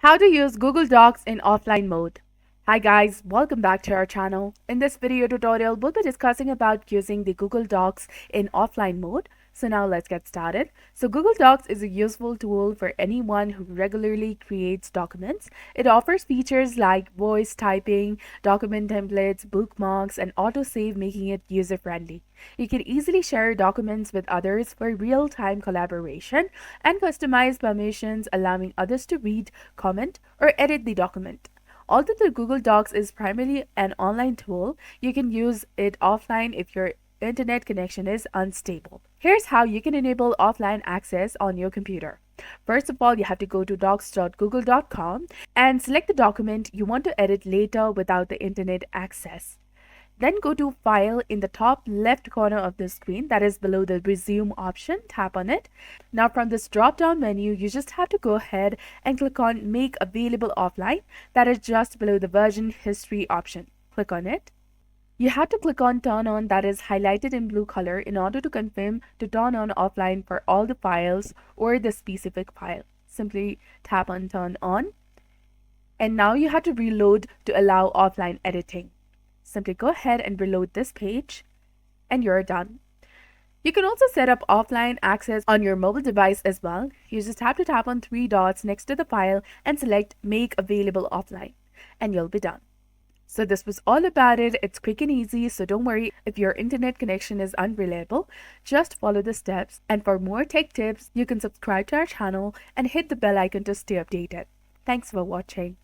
How to use Google Docs in offline mode. Hi guys, welcome back to our channel. In this video tutorial, we'll be discussing about using the Google Docs in offline mode. So now let's get started. So Google Docs is a useful tool for anyone who regularly creates documents. It offers features like voice typing, document templates, bookmarks, and autosave, making it user-friendly. You can easily share documents with others for real-time collaboration and customize permissions, allowing others to read, comment, or edit the document. Although the Google Docs is primarily an online tool, you can use it offline if your internet connection is unstable. Here's how you can enable offline access on your computer. First of all, you have to go to docs.google.com and select the document you want to edit later without the internet access. Then go to File in the top left corner of the screen, that is below the Resume option. Tap on it. Now from this drop-down menu, you just have to go ahead and click on Make Available Offline. That is just below the Version History option. Click on it. You have to click on Turn On, that is highlighted in blue color, in order to confirm to turn on offline for all the files or the specific file. Simply tap on Turn On. And now you have to reload to allow offline editing. Simply go ahead and reload this page and you're done. You can also set up offline access on your mobile device as well. You just have to tap on three dots next to the file and select Make Available Offline and you'll be done. So this was all about it. It's quick and easy, so don't worry if your internet connection is unreliable. Just follow the steps, and for more tech tips, you can subscribe to our channel and hit the bell icon to stay updated. Thanks for watching.